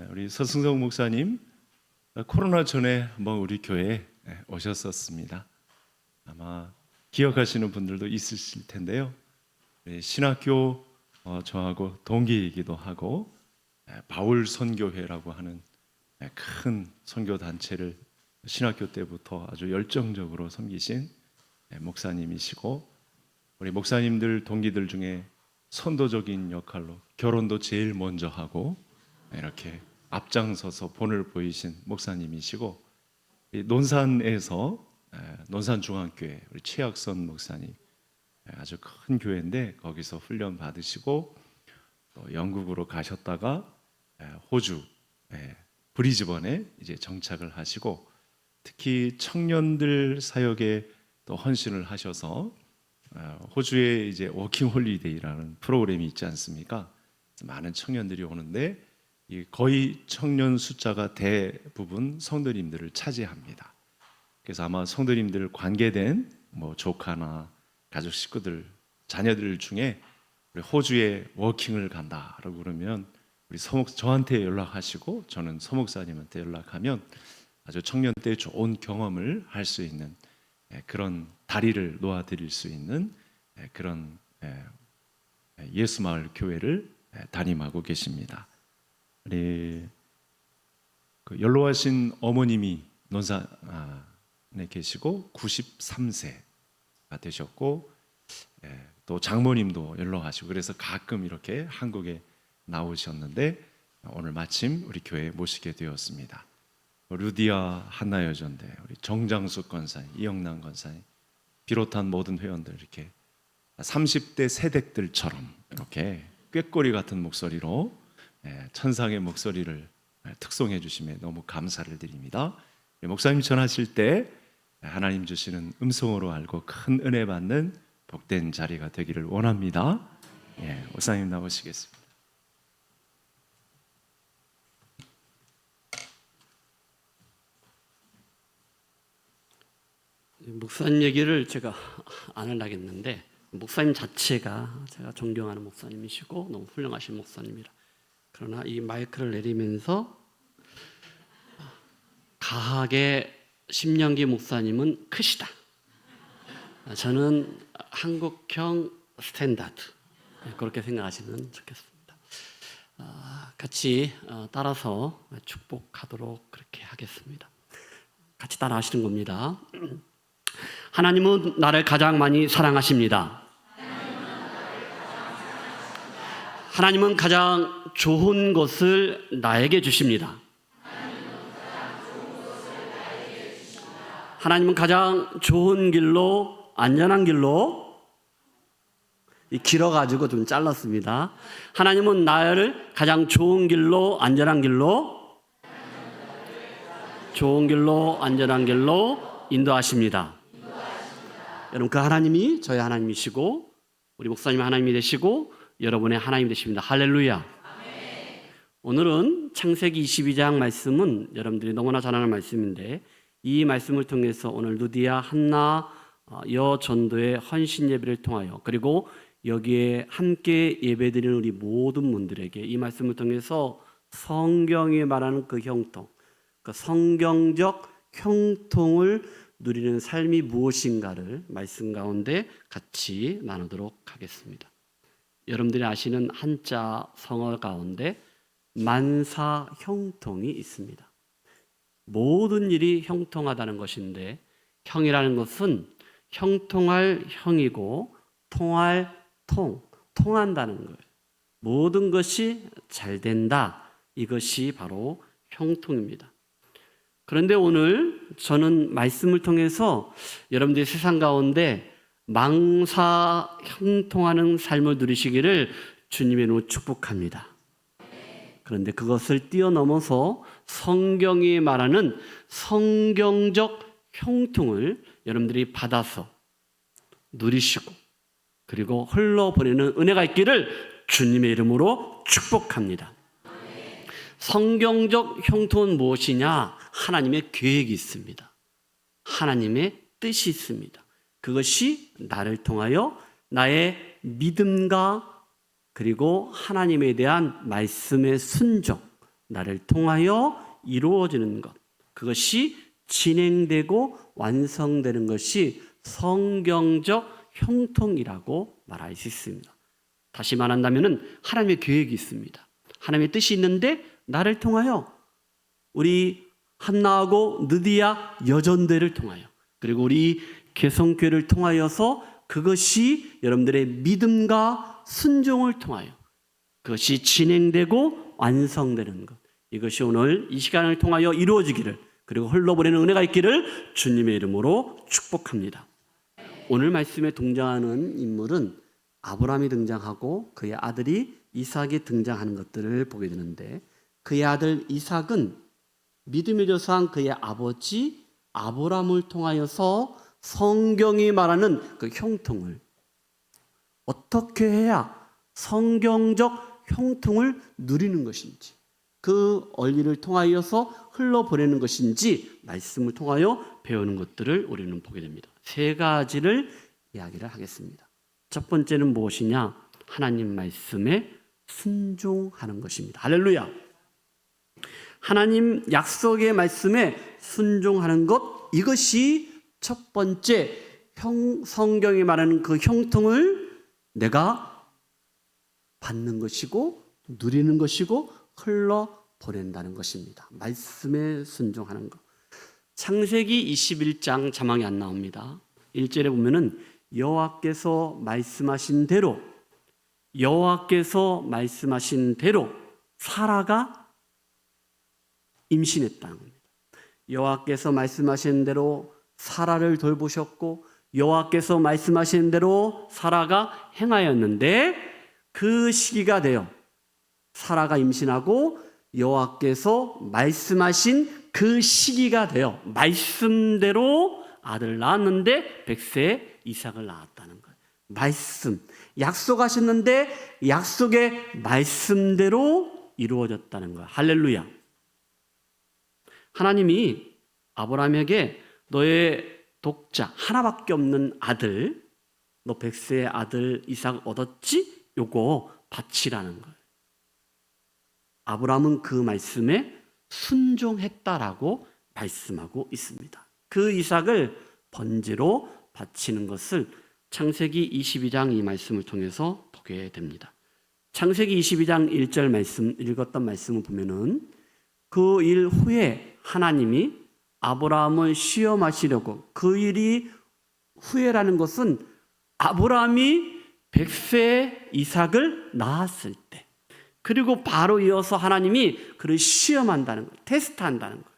우리 서승석 목사님 코로나 전에 한번 우리 교회에 오셨었습니다. 아마 기억하시는 분들도 있으실 텐데요. 신학교 저하고 동기이기도 하고 바울 선교회라고 하는 큰 선교 단체를 신학교 때부터 아주 열정적으로 섬기신 목사님이시고, 우리 목사님들 동기들 중에 선도적인 역할로 결혼도 제일 먼저 하고 이렇게 앞장서서 본을 보이신 목사님이시고, 논산에서 논산중앙교회 우리 최학선 목사님, 아주 큰 교회인데 거기서 훈련 받으시고 또 영국으로 가셨다가 호주 브리즈번에 이제 정착을 하시고, 특히 청년들 사역에 또 헌신을 하셔서 호주에 이제 워킹 홀리데이라는 프로그램이 있지 않습니까? 많은 청년들이 오는데 거의 청년 숫자가 대부분 성도님들을 차지합니다. 그래서 아마 성도님들 관계된 조카나 가족 식구들, 자녀들 중에 우리 호주에 워킹을 간다라고 그러면 우리 저한테 연락하시고 저는 서목사님한테 연락하면 아주 청년 때 좋은 경험을 할 수 있는 그런 다리를 놓아드릴 수 있는 그런 예수마을 교회를 담임하고 계십니다. 우리 연로하신 어머님이 논산에 계시고 93세가 되셨고, 또 장모님도 연로하시고, 그래서 가끔 이렇게 한국에 나오셨는데 오늘 마침 우리 교회에 모시게 되었습니다. 루디아 한나여전대, 우리 정장숙 권사님, 이영란 권사님 비롯한 모든 회원들, 이렇게 30대 세댁들처럼 이렇게 꾀꼬리 같은 목소리로 천상의 목소리를 특송해 주심에 너무 감사를 드립니다. 목사님 전하실 때 하나님 주시는 음성으로 알고 큰 은혜 받는 복된 자리가 되기를 원합니다. 목사님 나오시겠습니다. 목사님 얘기를 제가 안 하려겠는데, 목사님 자체가 제가 존경하는 목사님이시고 너무 훌륭하신 목사님이라, 그러나 이 마이크를 내리면서 가하게 10년기 목사님은 크시다, 저는 한국형 스탠다드, 그렇게 생각하시면 좋겠습니다. 같이 따라서 축복하도록 그렇게 하겠습니다. 같이 따라 하시는 겁니다. 하나님은 나를 가장 많이 사랑하십니다. 하나님은 가장 좋은 것을 나에게 주십니다. 하나님은 가장 좋은 길로, 안전한 길로, 길어가지고 좀 잘랐습니다. 하나님은 나를 가장 좋은 길로, 안전한 길로, 좋은 길로, 안전한 길로 인도하십니다. 여러분, 그 하나님이 저의 하나님이시고 우리 목사님의 하나님이 되시고 여러분의 하나님이 되십니다. 할렐루야. 아멘. 오늘은 창세기 22장 말씀은 여러분들이 너무나 잘 아는 말씀인데, 이 말씀을 통해서 오늘 루디아 한나 여전도의 헌신 예배를 통하여, 그리고 여기에 함께 예배드리는 우리 모든 분들에게 이 말씀을 통해서 성경이 말하는 그 형통, 그 성경적 형통을 누리는 삶이 무엇인가를 말씀 가운데 같이 나누도록 하겠습니다. 여러분들이 아시는 한자 성어 가운데 만사 형통이 있습니다. 모든 일이 형통하다는 것인데, 형이라는 것은 형통할 형이고 통할 통한다는 거예요. 모든 것이 잘 된다, 이것이 바로 형통입니다. 그런데 오늘 저는 말씀을 통해서 여러분들이 세상 가운데 망사 형통하는 삶을 누리시기를 주님의 이름으로 축복합니다. 그런데 그것을 뛰어넘어서 성경이 말하는 성경적 형통을 여러분들이 받아서 누리시고, 그리고 흘러보내는 은혜가 있기를 주님의 이름으로 축복합니다. 성경적 형통은 무엇이냐? 하나님의 계획이 있습니다. 하나님의 뜻이 있습니다. 그것이 나를 통하여 나의 믿음과 그리고 하나님에 대한 말씀의 순종, 나를 통하여 이루어지는 것, 그것이 진행되고 완성되는 것이 성경적 형통이라고 말할 수 있습니다. 다시 말한다면 하나님의 계획이 있습니다. 하나님의 뜻이 있는데 나를 통하여 우리 한나하고 느디야 여전대를 통하여 그리고 우리 개성교회를 통하여서 그것이 여러분들의 믿음과 순종을 통하여 그것이 진행되고 완성되는 것, 이것이 오늘 이 시간을 통하여 이루어지기를 그리고 흘러보내는 은혜가 있기를 주님의 이름으로 축복합니다. 오늘 말씀에 등장하는 인물은 아브라함이 등장하고 그의 아들이 이삭이 등장하는 것들을 보게 되는데, 그의 아들 이삭은 믿음의 조상 그의 아버지 아브라함을 통하여서 성경이 말하는 그 형통을 어떻게 해야 성경적 형통을 누리는 것인지, 그 원리를 통하여서 흘러보내는 것인지 말씀을 통하여 배우는 것들을 우리는 보게 됩니다. 세 가지를 이야기를 하겠습니다. 첫 번째는 무엇이냐? 하나님 말씀에 순종하는 것입니다. 할렐루야. 하나님 약속의 말씀에 순종하는 것, 이것이 첫 번째 성경이 말하는 그 형통을 내가 받는 것이고 누리는 것이고 흘러보낸다는 것입니다. 말씀에 순종하는 것. 창세기 21장 자막이 안 나옵니다. 1절에 보면은 여호와께서 말씀하신 대로 사라가 임신했다는 겁니다. 여호와께서 말씀하신 대로 사라를 돌보셨고 여호와께서 말씀하신 대로 사라가 행하였는데, 그 시기가 되어 사라가 임신하고 여호와께서 말씀하신 그 시기가 되어 말씀대로 아들을 낳았는데 100세에 이삭을 낳았다는 거예요. 말씀, 약속하셨는데 약속의 말씀대로 이루어졌다는 거예요. 할렐루야. 하나님이 아브라함에게 너의 독자 하나밖에 없는 아들, 너 100세의 아들 이삭 얻었지? 요거 바치라는 거예요. 아브라함은 그 말씀에 순종했다라고 말씀하고 있습니다. 그 이삭을 번제로 바치는 것을 창세기 22장 이 말씀을 통해서 보게 됩니다. 창세기 22장 1절 말씀, 읽었던 말씀을 보면은 그 일 후에 하나님이 아브라함을 시험하시려고, 그 일이 후에라는 것은 아브라함이 100세의 이삭을 낳았을 때, 그리고 바로 이어서 하나님이 그를 시험한다는 거예요. 테스트한다는 거예요.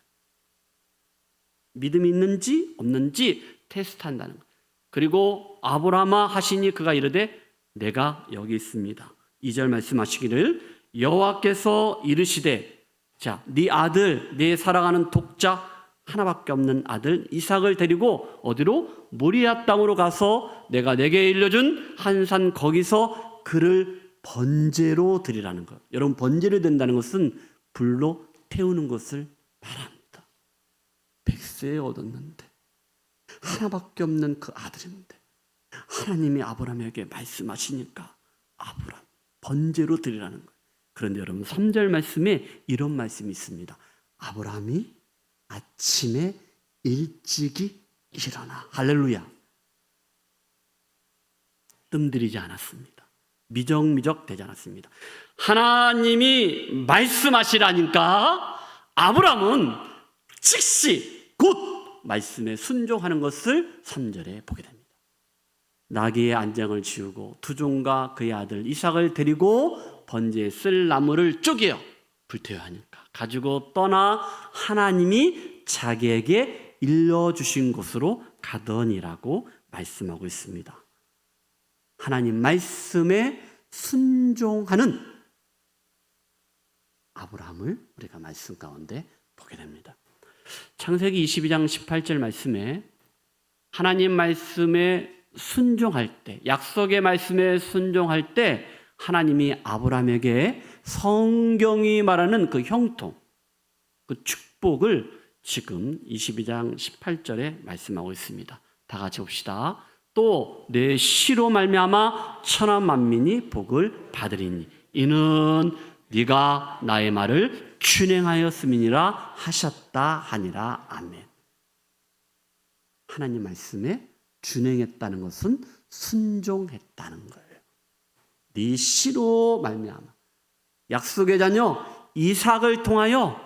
믿음이 있는지 없는지 테스트한다는 거예요. 그리고 아브라함아 하시니 그가 이르되 내가 여기 있습니다. 2절 말씀하시기를 여호와께서 이르시되 자, 네 아들, 네 사랑하는 독자 하나밖에 없는 아들 이삭을 데리고 어디로? 모리아 땅으로 가서 내가 내게 일러준 한 산 거기서 그를 번제로 드리라는 것. 여러분, 번제로 된다는 것은 불로 태우는 것을 말합니다. 100세에 얻었는데 하나밖에 없는 그 아들인데 하나님이 아브라함에게 말씀하시니까 아브라함 번제로 드리라는 거예요. 그런데 여러분 3절 말씀에 이런 말씀이 있습니다. 아브라함이 아침에 일찍이 일어나. 할렐루야. 뜸들이지 않았습니다. 미적미적 되지 않았습니다. 하나님이 말씀하시라니까 아브라함은 즉시 곧 말씀에 순종하는 것을 3절에 보게 됩니다. 나귀의 안장을 지우고 두 종과 그의 아들 이삭을 데리고 번제에 쓸 나무를 쪼개어 불태워야 하니까 가지고 떠나 하나님이 자기에게 일러주신 곳으로 가더니라고 말씀하고 있습니다. 하나님 말씀에 순종하는 아브라함을 우리가 말씀 가운데 보게 됩니다. 창세기 22장 18절 말씀에 하나님 말씀에 순종할 때, 약속의 말씀에 순종할 때 하나님이 아브라함에게 성경이 말하는 그 형통, 그 축복을 지금 22장 18절에 말씀하고 있습니다. 다 같이 봅시다. 또 내 씨로 말미암아 천하 만민이 복을 받으리니 이는 네가 나의 말을 준행하였음이니라 하셨다 하니라. 아멘. 하나님 말씀에 준행했다는 것은 순종했다는 거예요. 네 씨로 말미암아 약속의 자녀 이삭을 통하여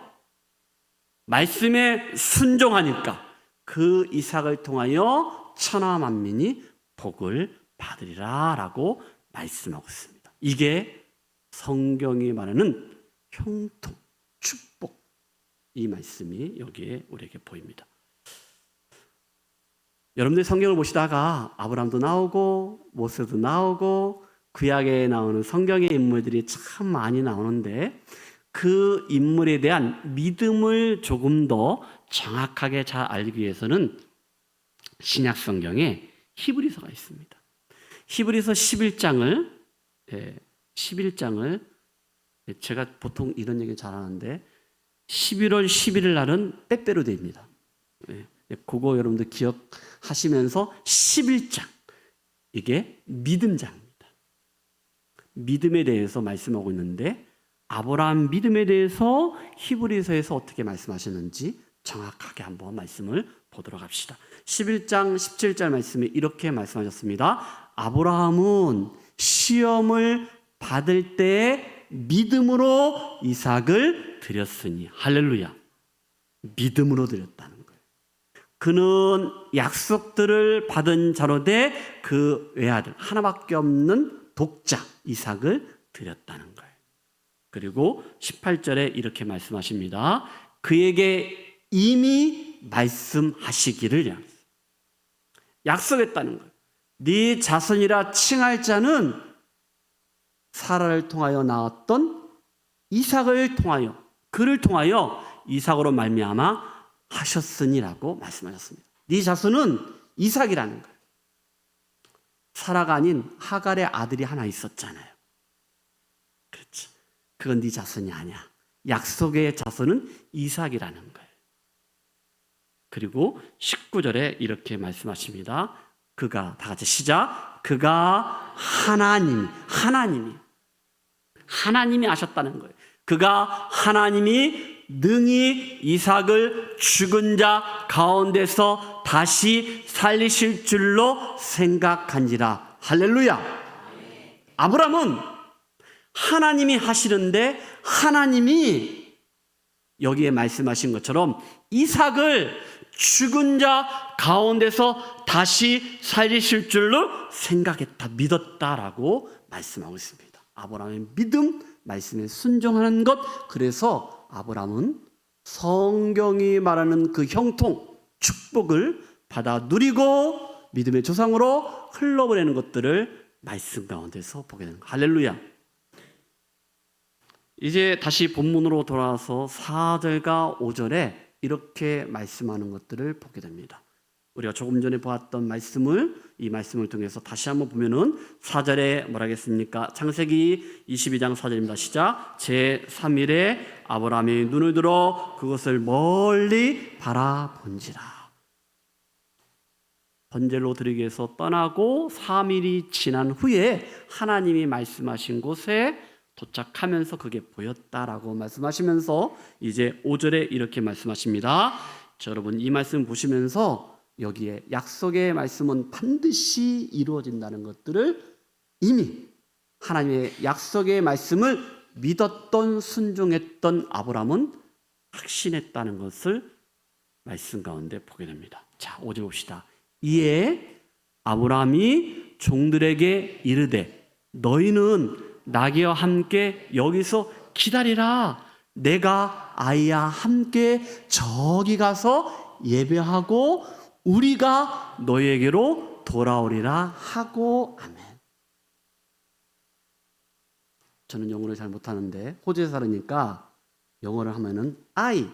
말씀에 순종하니까 그 이삭을 통하여 천하 만민이 복을 받으리라 라고 말씀하고 있습니다. 이게 성경이 말하는 형통, 축복, 이 말씀이 여기에 우리에게 보입니다. 여러분들이 성경을 보시다가 아브라함도 나오고 모세도 나오고 구약에 나오는 성경의 인물들이 참 많이 나오는데 그 인물에 대한 믿음을 조금 더 정확하게 잘 알기 위해서는 신약 성경에 히브리서가 있습니다. 히브리서 11장을 제가 보통 이런 얘기 잘하는데 11월 11일 날은 빼빼로 데이입니다. 그거 여러분들 기억하시면서 11장 이게 믿음장입니다. 믿음에 대해서 말씀하고 있는데 아브라함 믿음에 대해서 히브리서에서 어떻게 말씀하셨는지 정확하게 한번 말씀을 보도록 합시다. 11장 17절 말씀에 이렇게 말씀하셨습니다. 아브라함은 시험을 받을 때 믿음으로 이삭을 드렸으니. 할렐루야. 믿음으로 드렸다는 거예요. 그는 약속들을 받은 자로 돼 그 외아들 하나밖에 없는 독자 이삭을 드렸다는 거예요. 그리고 18절에 이렇게 말씀하십니다. 그에게 이미 말씀하시기를 약속했다는 거예요. 네 자손이라 칭할 자는 사라를 통하여 낳았던 이삭을 통하여 그를 통하여 이삭으로 말미암아 하셨으니라고 말씀하셨습니다. 네 자손은 이삭이라는 거예요. 사라가 아닌 하갈의 아들이 하나 있었잖아요. 그렇죠. 그건 네 자손이 아니야. 약속의 자손은 이삭이라는 거예요. 그리고 19절에 이렇게 말씀하십니다. 그가 다 같이 시작. 그가 하나님이 하셨다는 거예요. 그가 하나님이 능히 이삭을 죽은 자 가운데서 다시 살리실 줄로 생각한지라. 할렐루야. 아브라함은 하나님이 하시는데 하나님이 여기에 말씀하신 것처럼 이삭을 죽은 자 가운데서 다시 살리실 줄로 생각했다, 믿었다라고 말씀하고 있습니다. 아브라함의 믿음, 말씀에 순종하는 것. 그래서 아브라함은 성경이 말하는 그 형통, 축복을 받아 누리고 믿음의 조상으로 흘러보내는 것들을 말씀 가운데서 보게 되는 거예요. 할렐루야. 이제 다시 본문으로 돌아와서 4절과 5절에 이렇게 말씀하는 것들을 보게 됩니다. 우리가 조금 전에 보았던 이 말씀을 통해서 다시 한번 보면은 4절에 뭐라 하겠습니까? 창세기 22장 4절입니다. 시작. 제3일에 아브라함이 눈을 들어 그것을 멀리 바라본지라. 번제로 드리기 위해서 떠나고 3일이 지난 후에 하나님이 말씀하신 곳에 도착하면서 그게 보였다라고 말씀하시면서 이제 5절에 이렇게 말씀하십니다. 자, 여러분 이 말씀 보시면서 여기에 약속의 말씀은 반드시 이루어진다는 것들을 이미 하나님의 약속의 말씀을 믿었던 순종했던 아브라함은 확신했다는 것을 말씀 가운데 보게 됩니다. 자, 5절 봅시다. 이에 아브라함이 종들에게 이르되 너희는 나귀와 함께 여기서 기다리라. 내가 아이와 함께 저기 가서 예배하고 우리가 너희에게로 돌아오리라 하고. 아멘. 저는 영어를 잘 못하는데 호주에 살으니까 영어를 하면은 I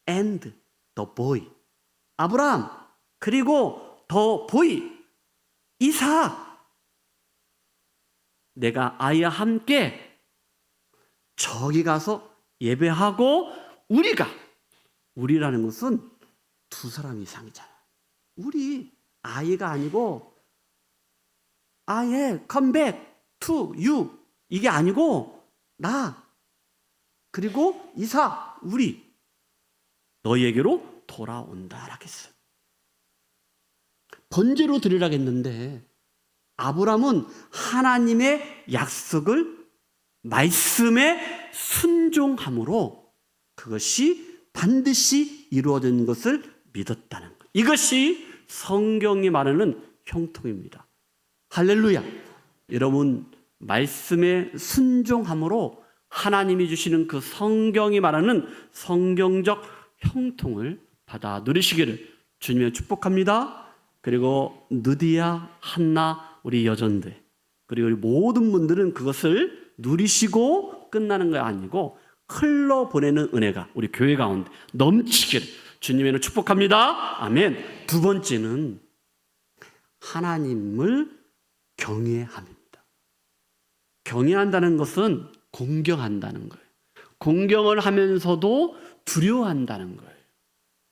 and the boy. 아브라함 그리고 the boy 이삭. 내가 아이와 함께 저기 가서 예배하고 우리라는 것은 두 사람 이상이잖아요. 우리 아이가 아니고 I come back to you 이게 아니고 나 그리고 이삭, 우리 너희에게로 돌아온다라고 했어요. 번제로 드리라고 했는데 아브라함은 하나님의 약속을 말씀에 순종함으로 그것이 반드시 이루어진 것을 믿었다는 것. 이것이 성경이 말하는 형통입니다. 할렐루야. 여러분, 말씀에 순종함으로 하나님이 주시는 그 성경이 말하는 성경적 형통을 받아 누리시기를 주님의 축복합니다. 그리고 느디야, 한나, 우리 여전들, 그리고 우리 모든 분들은 그것을 누리시고 끝나는 거 아니고 흘러보내는 은혜가 우리 교회 가운데 넘치기를 주님의 축복합니다. 아멘. 두 번째는 하나님을 경외함입니다. 경외한다는 것은 공경한다는 거예요. 공경을 하면서도 두려워한다는 거예요.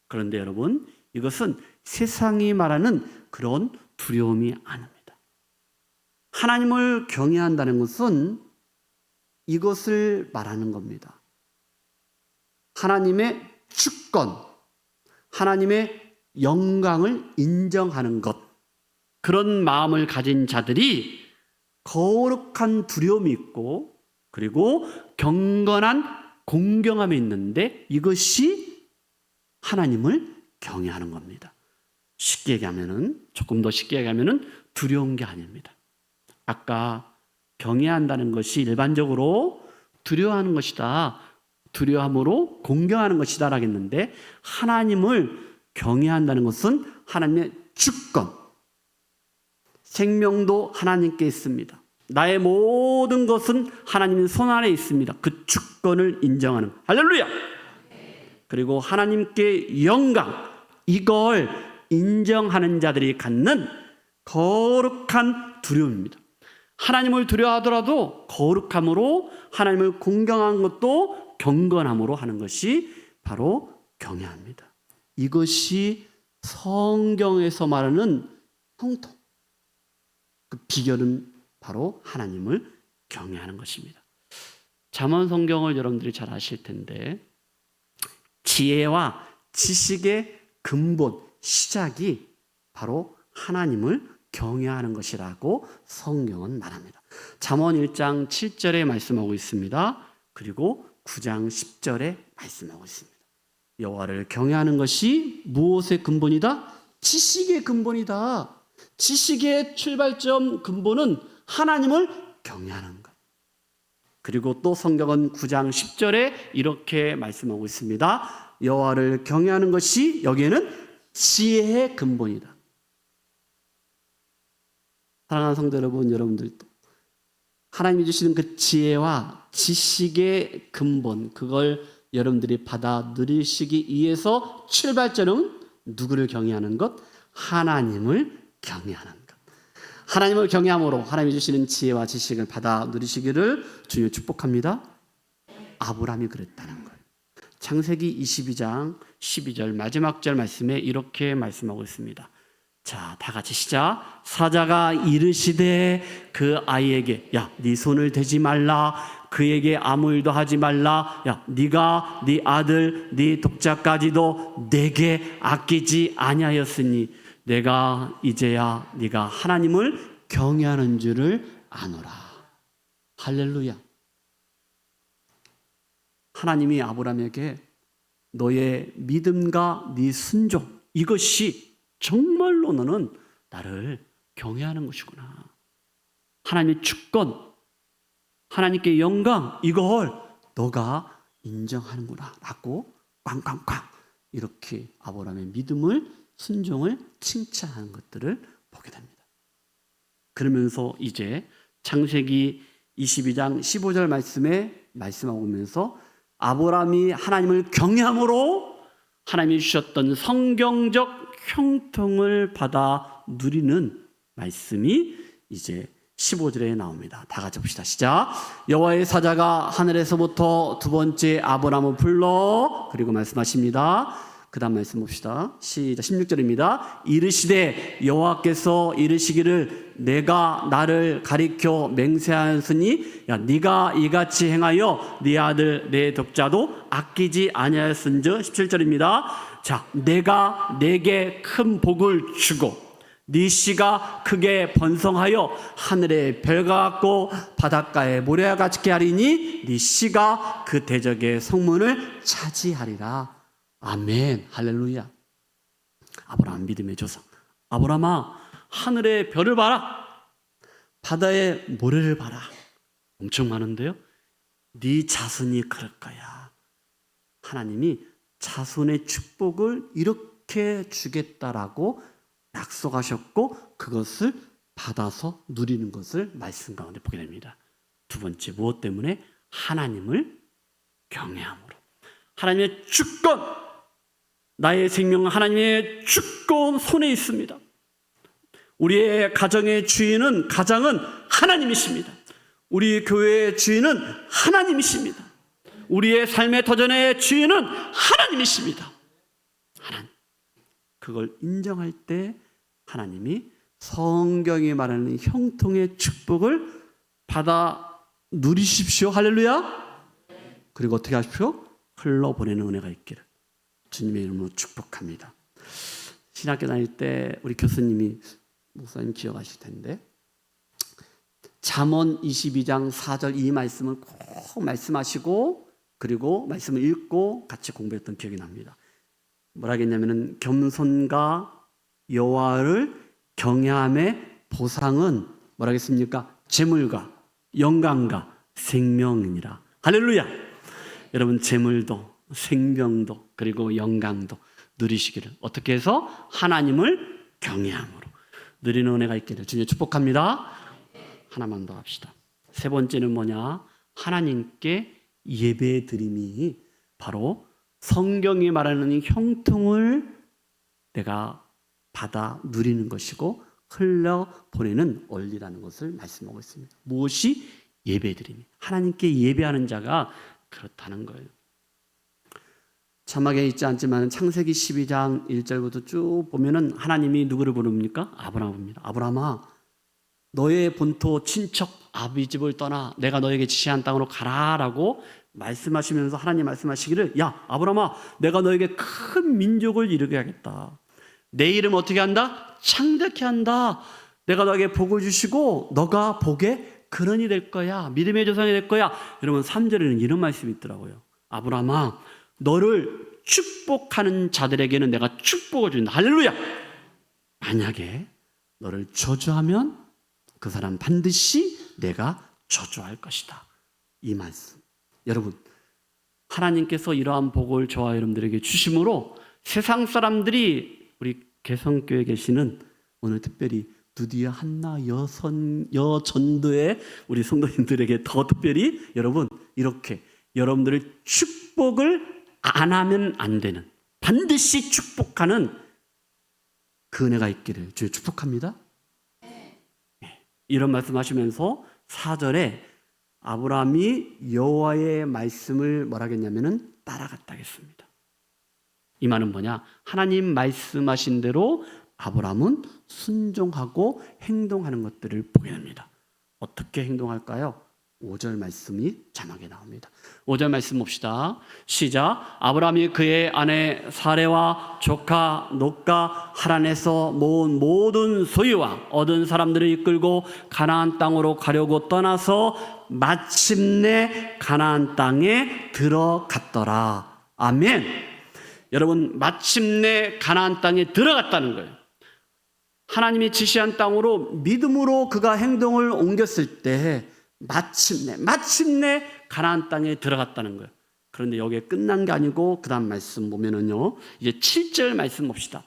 그런데 여러분, 이것은 세상이 말하는 그런 두려움이 아닙니다. 하나님을 경외한다는 것은 이것을 말하는 겁니다. 하나님의 주권, 하나님의 영광을 인정하는 것, 그런 마음을 가진 자들이 거룩한 두려움이 있고 그리고 경건한 공경함이 있는데 이것이 하나님을 경외하는 겁니다. 쉽게 얘기하면은, 조금 더 쉽게 얘기하면은 두려운 게 아닙니다. 아까 경외한다는 것이 일반적으로 두려워하는 것이다, 두려움으로 공경하는 것이다라고 했는데 하나님을 경외한다는 것은 하나님의 주권, 생명도 하나님께 있습니다. 나의 모든 것은 하나님의 손 아래 있습니다. 그 주권을 인정하는, 할렐루야. 그리고 하나님께 영광, 이걸 인정하는 자들이 갖는 거룩한 두려움입니다. 하나님을 두려워하더라도 거룩함으로 하나님을 공경한 것도 경건함으로 하는 것이 바로 경외합니다. 이것이 성경에서 말하는 형통, 그 비결은 바로 하나님을 경외하는 것입니다. 잠언 성경을 여러분들이 잘 아실 텐데 지혜와 지식의 근본, 시작이 바로 하나님을 경외하는 것이라고 성경은 말합니다. 잠언 1장 7절에 말씀하고 있습니다. 그리고 9장 10절에 말씀하고 있습니다. 여호와를 경외하는 것이 무엇의 근본이다? 지식의 근본이다. 지식의 출발점 근본은 하나님을 경외하는 것. 그리고 또 성경은 9장 10절에 이렇게 말씀하고 있습니다. 여호와를 경외하는 것이 여기에는 지혜의 근본이다. 사랑하는 성도 여러분, 여러분들도 하나님이 주시는 그 지혜와 지식의 근본, 그걸 여러분들이 받아 누리시기 위해서 출발점은 누구를 경외하는 것? 하나님을 경외하는 것. 하나님을 경외함으로 하나님이 주시는 지혜와 지식을 받아 누리시기를 주님 축복합니다. 아브라함이 그랬다는 거예요. 창세기 22장 12절 마지막 절 말씀에 이렇게 말씀하고 있습니다. 자, 다 같이 시작. 사자가 이르시되 그 아이에게, 야, 네 손을 대지 말라. 그에게 아무 일도 하지 말라. 야, 네가 네 아들, 네 독자까지도 내게 아끼지 아니하였으니 내가 이제야 네가 하나님을 경외하는 줄을 아노라. 할렐루야. 하나님이 아브라함에게 너의 믿음과 네 순종, 이것이 정말로 너는 나를 경외하는 것이구나. 하나님의 주권, 하나님께 영광, 이걸 너가 인정하는구나 라고 꽝꽝꽝 이렇게 아브라함의 믿음을, 순종을 칭찬하는 것들을 보게 됩니다. 그러면서 이제 창세기 22장 15절 말씀에 말씀하고 오면서 아브라함이 하나님을 경외함으로 하나님이 주셨던 성경적 형통을 받아 누리는 말씀이 이제 15절에 나옵니다. 다 같이 봅시다. 시작. 여호와의 사자가 하늘에서부터 두 번째 아브라함을 불러, 그리고 말씀하십니다. 그다음 말씀 봅시다. 시작. 16절입니다. 이르시되 여호와께서 이르시기를 내가 나를 가리켜 맹세하였으니 야 네가 이같이 행하여 네 아들 내 독자도 아끼지 아니하였은즉 17절입니다. 자, 내가 내게 큰 복을 주고 네 씨가 크게 번성하여 하늘의 별과 같고 바닷가의 모래와 같게 하리니 네 씨가 그 대적의 성문을 차지하리라. 아멘. 할렐루야. 아브라함 믿음의 조상. 아브라함아, 하늘의 별을 봐라. 바다의 모래를 봐라. 엄청 많은데요. 네 자손이 그럴 거야. 하나님이 자손의 축복을 이렇게 주겠다라고 약속하셨고 그것을 받아서 누리는 것을 말씀 가운데 보게 됩니다. 두 번째, 무엇 때문에? 하나님을 경외함으로. 하나님의 주권, 나의 생명은 하나님의 주권 손에 있습니다. 우리의 가정의 주인은 가장은 하나님이십니다. 우리 교회의 주인은 하나님이십니다. 우리의 삶의 터전의 주인은 하나님이십니다. 하나님. 그걸 인정할 때 하나님이 성경이 말하는 형통의 축복을 받아 누리십시오. 할렐루야. 그리고 어떻게 하십시오? 흘러보내는 은혜가 있기를 주님의 이름으로 축복합니다. 신학교 다닐 때 우리 교수님이 목사님 기억하실 텐데 잠언 22장 4절 이 말씀을 꼭 말씀하시고 그리고 말씀을 읽고 같이 공부했던 기억이 납니다. 뭐라 하겠냐면은 겸손과 여호와를 경외함의 보상은 뭐라 하겠습니까? 재물과 영광과 생명이니라. 할렐루야. 여러분 재물도 생명도 그리고 영광도 누리시기를 어떻게 해서 하나님을 경외함으로 누리는 은혜가 있기를 주님 축복합니다. 하나만 더 합시다. 세 번째는 뭐냐? 하나님께 예배 드림이 바로 성경이 말하는 이 형통을 내가 받아 누리는 것이고 흘려보내는 원리라는 것을 말씀하고 있습니다. 무엇이 예배드림이? 하나님께 예배하는 자가 그렇다는 거예요. 자막에 있지 않지만 창세기 12장 1절부터 쭉 보면은 하나님이 누구를 부릅니까? 아브라함입니다. 아브라함아, 너의 본토 친척 아비 집을 떠나 내가 너에게 지시한 땅으로 가라라고 말씀하시면서 하나님 말씀하시기를 야 아브라함아 내가 너에게 큰 민족을 이루게 하겠다. 내 이름 어떻게 한다? 창대케 한다. 내가 너에게 복을 주시고 너가 복의 근원이 될 거야. 믿음의 조상이 될 거야. 여러분 3절에는 이런 말씀이 있더라고요. 아브라함아 너를 축복하는 자들에게는 내가 축복을 준다. 할렐루야. 만약에 너를 저주하면 그 사람 반드시 내가 저주할 것이다. 이 말씀. 여러분 하나님께서 이러한 복을 저와 여러분들에게 주심으로 세상 사람들이 우리 개성교회에 계시는 오늘 특별히 두디아 한나 여전도의 우리 성도님들에게 더 특별히 여러분 이렇게 여러분들의 축복을 안 하면 안 되는 반드시 축복하는 그 은혜가 있기를 주님 축복합니다. 이런 말씀하시면서 4절에 아브라함이 여호와의 말씀을 뭐라 하겠냐면은 따라갔다 했습니다. 이 말은 뭐냐? 하나님 말씀하신 대로 아브라함은 순종하고 행동하는 것들을 보게 됩니다. 어떻게 행동할까요? 5절 말씀이 자막에 나옵니다. 5절 말씀 봅시다. 시작. 아브라함이 그의 아내 사레와 조카 롯과 하란에서 모은 모든 소유와 얻은 사람들을 이끌고 가나안 땅으로 가려고 떠나서 마침내 가나안 땅에 들어갔더라. 아멘. 여러분 마침내 가나안 땅에 들어갔다는 거예요. 하나님이 지시한 땅으로 믿음으로 그가 행동을 옮겼을 때 마침내 가나안 땅에 들어갔다는 거예요. 그런데 여기에 끝난 게 아니고 그 다음 말씀 보면은요 이제 7절 말씀 봅시다.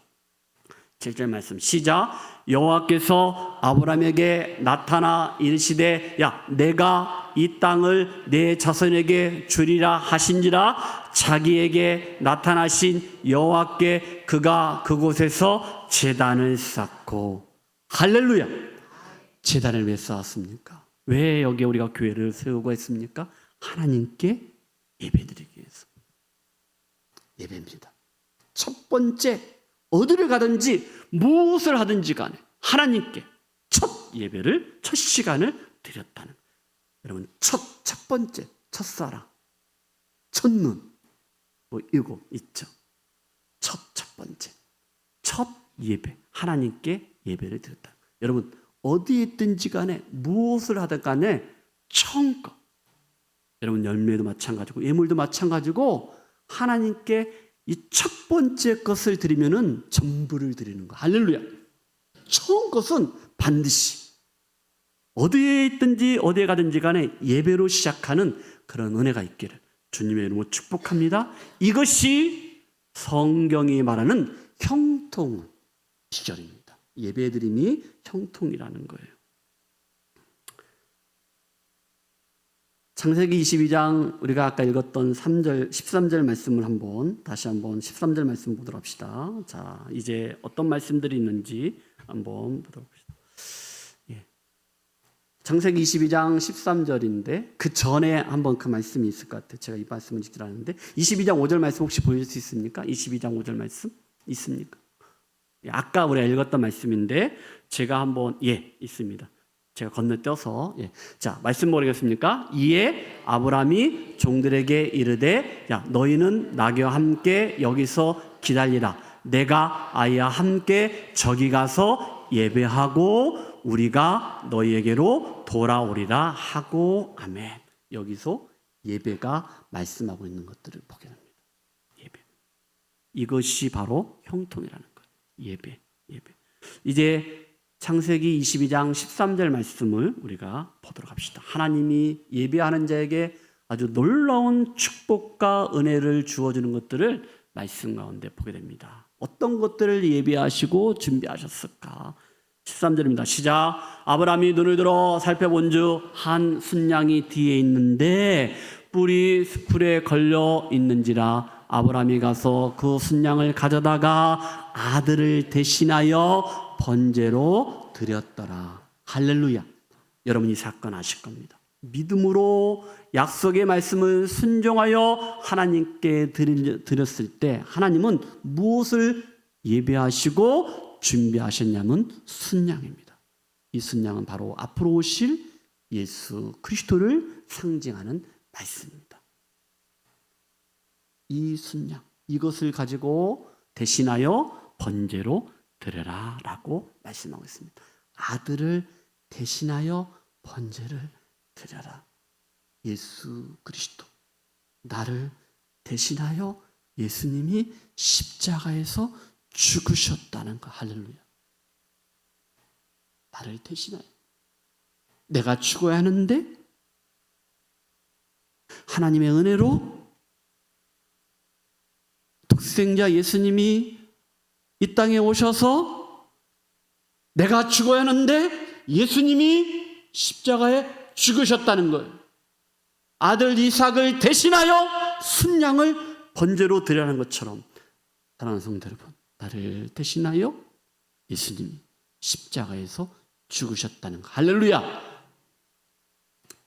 7절 말씀 시작. 여호와께서 아브라함에게 나타나 이르시되 야 내가 이 땅을 내 자손에게 주리라 하신지라. 자기에게 나타나신 여호와께 그가 그곳에서 제단을 쌓고. 할렐루야. 제단을 왜 쌓았습니까? 왜 여기에 우리가 교회를 세우고 했습니까? 하나님께 예배드리기 위해서. 예배입니다. 첫 번째 어디를 가든지 무엇을 하든지 간에 하나님께 첫 예배를, 첫 시간을 드렸다는. 여러분, 첫 번째, 첫사랑, 첫눈, 뭐 이거 있죠. 첫 번째, 첫 예배, 하나님께 예배를 드렸다. 여러분, 어디에 있든지 간에 무엇을 하든 간에 처음껏, 여러분 열매도 마찬가지고 예물도 마찬가지고 하나님께 이 첫 번째 것을 드리면은 전부를 드리는 거. 할렐루야. 처음 것은 반드시 어디에 있든지 어디에 가든지 간에 예배로 시작하는 그런 은혜가 있기를 주님의 이름으로 축복합니다. 이것이 성경이 말하는 형통 시절입니다. 예배드림이 형통이라는 거예요. 창세기 22장 우리가 아까 읽었던 3절, 13절 말씀을 다시 한번 13절 말씀 보도록 합시다. 자, 이제 어떤 말씀들이 있는지 한번 보도록 합시다. 예. 창세기 22장 13절인데 그 전에 한번 그 말씀이 있을 것 같아요. 제가 이 말씀을 읽지 않았는데 22장 5절 말씀 혹시 보여줄 수 있습니까? 22장 5절 말씀 있습니까? 예, 아까 우리가 읽었던 말씀인데 제가 한번 있습니다. 제가 건너뛰어서 자, 말씀 모르겠습니까? 이에 아브라함이 종들에게 이르되 야 너희는 나와 함께 여기서 기다리라. 내가 아이와 함께 저기 가서 예배하고 우리가 너희에게로 돌아오리라 하고 아멘. 여기서 예배가 말씀하고 있는 것들을 보게 됩니다. 예배. 이것이 바로 형통이라는 거예요. 예배. 이제 창세기 22장 13절 말씀을 우리가 보도록 합시다. 하나님이 예배하는 자에게 아주 놀라운 축복과 은혜를 주어주는 것들을 말씀 가운데 보게 됩니다. 어떤 것들을 예배하시고 준비하셨을까? 13절입니다. 시작. 아브라함이 눈을 들어 살펴본즉 한 순양이 뒤에 있는데 뿔이 수풀에 걸려 있는지라 아브라함이 가서 그 순양을 가져다가 아들을 대신하여 번제로 드렸더라. 할렐루야. 여러분 이 사건 아실 겁니다. 믿음으로 약속의 말씀을 순종하여 하나님께 드렸을 때 하나님은 무엇을 예배하시고 준비하셨냐면 순양입니다. 이 순양은 바로 앞으로 오실 예수 그리스도를 상징하는 말씀입니다. 이 순양, 이것을 가지고 대신하여 번제로 드려라 라고 말씀하고 있습니다. 아들을 대신하여 번제를 드려라. 예수 그리스도, 나를 대신하여 예수님이 십자가에서 죽으셨다는 거. 할렐루야. 나를 대신하여 내가 죽어야 하는데 하나님의 은혜로 독생자 예수님이 이 땅에 오셔서 내가 죽어야 하는데 예수님이 십자가에 죽으셨다는 거예요. 아들 이삭을 대신하여 순양을 번제로 드리라는 것처럼 사랑하는 성도 여러분, 나를 대신하여 예수님이 십자가에서 죽으셨다는 거. 할렐루야.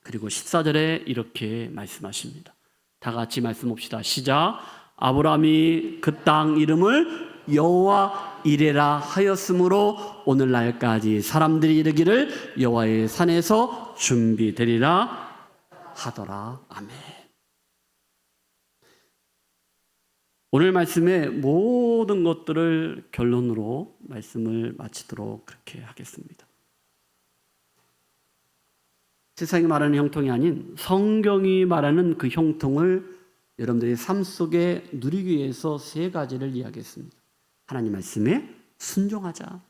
그리고 14절에 이렇게 말씀하십니다. 다 같이 말씀 봅시다. 시작. 아브라함이 그 땅 이름을 여호와 이레라 하였으므로 오늘날까지 사람들이 이르기를 여호와의 산에서 준비되리라 하더라. 아멘. 오늘 말씀의 모든 것들을 결론으로 말씀을 마치도록 그렇게 하겠습니다. 세상이 말하는 형통이 아닌 성경이 말하는 그 형통을 여러분들의 삶 속에 누리기 위해서 세 가지를 이야기했습니다. 하나님 말씀에 순종하자.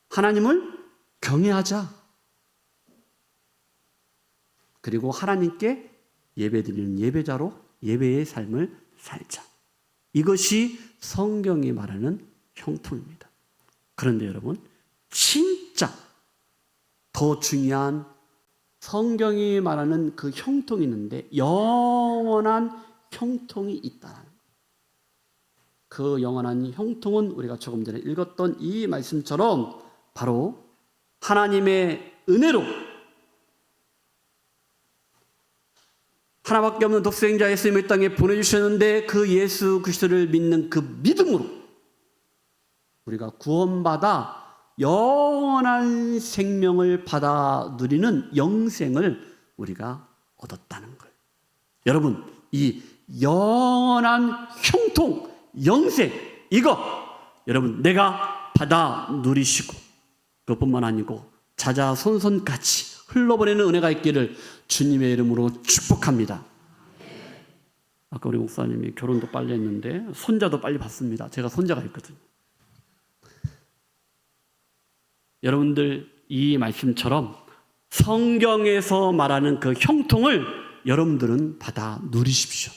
하나님을 경외하자. 그리고 하나님께 예배드리는 예배자로 예배의 삶을 살자. 이것이 성경이 말하는 형통입니다. 그런데 여러분, 진짜 더 중요한 성경이 말하는 그 형통이 있는데 영원한 형통이 있다. 그 영원한 형통은 우리가 조금 전에 읽었던 이 말씀처럼 바로 하나님의 은혜로 하나밖에 없는 독생자 예수님을 이 땅에 보내주셨는데 그 예수 그리스도를 믿는 그 믿음으로 우리가 구원받아 영원한 생명을 받아 누리는 영생을 우리가 얻었다는 거예요. 여러분, 이 영원한 형통, 영생, 이거 여러분 내가 받아 누리시고 그것뿐만 아니고 자자손손같이 흘러보내는 은혜가 있기를 주님의 이름으로 축복합니다. 아까 우리 목사님이 결혼도 빨리 했는데 손자도 빨리 받습니다. 제가 손자가 있거든요. 여러분들 이 말씀처럼 성경에서 말하는 그 형통을 여러분들은 받아 누리십시오.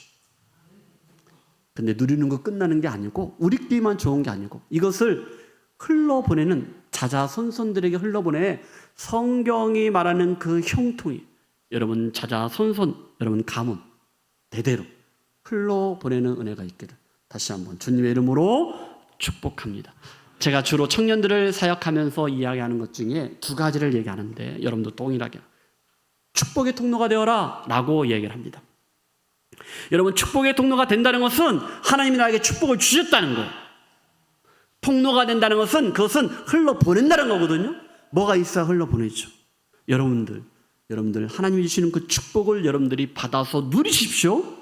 근데 누리는 거 끝나는 게 아니고 우리끼리만 좋은 게 아니고 이것을 흘러보내는 자자손손들에게 흘러보내 성경이 말하는 그 형통이 여러분 자자손손, 여러분 가문 대대로 흘러보내는 은혜가 있기를 다시 한번 주님의 이름으로 축복합니다. 제가 주로 청년들을 사역하면서 이야기하는 것 중에 두 가지를 얘기하는데 여러분도 동일하게 축복의 통로가 되어라 라고 얘기를 합니다. 여러분 축복의 통로가 된다는 것은 하나님이 나에게 축복을 주셨다는 거예요. 통로가 된다는 것은 그것은 흘러보낸다는 거거든요. 뭐가 있어야 흘러보내죠. 여러분들 하나님이 주시는 그 축복을 여러분들이 받아서 누리십시오.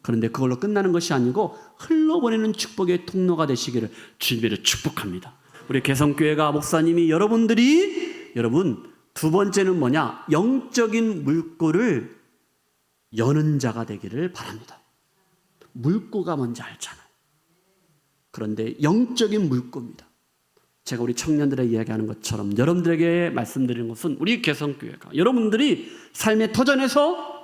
그런데 그걸로 끝나는 것이 아니고 흘러보내는 축복의 통로가 되시기를 주님으로 축복합니다. 우리 개성교회가 목사님이 여러분 두 번째는 뭐냐? 영적인 물꼬를 여는 자가 되기를 바랍니다. 물꼬가 뭔지 알잖아요. 그런데 영적인 물꼬입니다. 제가 우리 청년들에게 이야기하는 것처럼 여러분들에게 말씀드리는 것은 우리 개성교회가 여러분들이 삶의 터전에서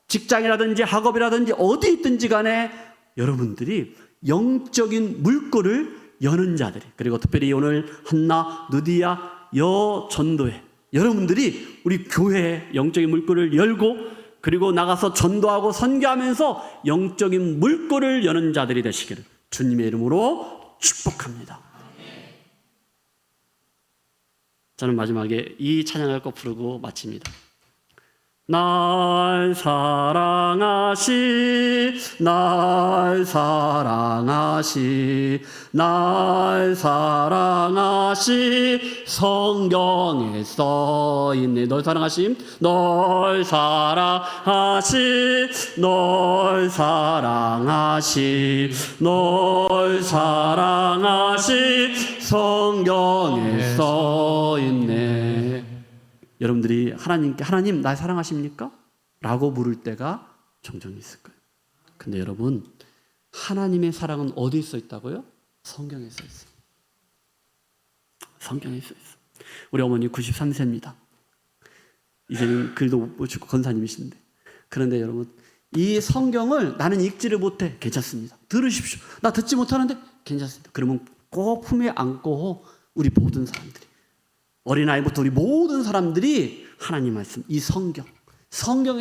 직장이라든지 학업이라든지 어디 있든지 간에 여러분들이 영적인 물꼬를 여는 자들이 그리고 특별히 오늘 한나, 누디야, 여전도회 여러분들이 우리 교회에 영적인 물꼬를 열고 그리고 나가서 전도하고 선교하면서 영적인 물꼬를 여는 자들이 되시기를 주님의 이름으로 축복합니다. 저는 마지막에 이 찬양을 꼭 부르고 마칩니다. 날 사랑하시 날 사랑하시 날 사랑하시 성경에 써있네. 널 사랑하심 널 사랑하시 널 사랑하시 널 사랑하시 성경에 써있네. 여러분들이 하나님께 하나님 날 사랑하십니까? 라고 물을 때가 종종 있을 거예요. 근데 여러분 하나님의 사랑은 어디에 써 있다고요? 성경에 써 있어요. 성경에 써 있어요. 우리 어머니 93세입니다. 이제는 글도 못 보시고 권사님이신데 그런데 여러분 이 성경을 나는 읽지를 못해. 괜찮습니다. 들으십시오. 나 듣지 못하는데 괜찮습니다. 그러면 꼭 품에 안고 우리 모든 사람들이 어린아이부터 우리 모든 사람들이 하나님 말씀, 이 성경에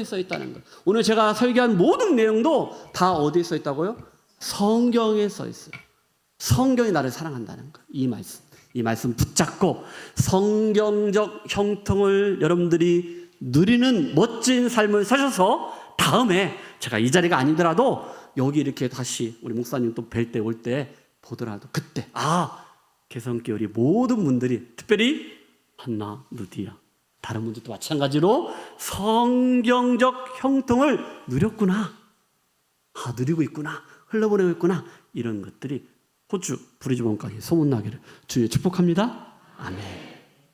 써 있다는 거예요. 오늘 제가 설교한 모든 내용도 다 어디에 써 있다고요? 성경에 써 있어요. 성경이 나를 사랑한다는 거예요. 이 말씀 붙잡고 성경적 형통을 여러분들이 누리는 멋진 삶을 사셔서 다음에 제가 이 자리가 아니더라도 여기 이렇게 다시 우리 목사님 또 뵐 때 올 때 보더라도 그때 개성교회 우리 모든 분들이 특별히 한나, 누디야 다른 분들도 마찬가지로 성경적 형통을 누렸구나. 누리고 있구나. 흘러보내고 있구나. 이런 것들이 호주 브리즈번까지 소문나기를 주님 축복합니다. 아멘.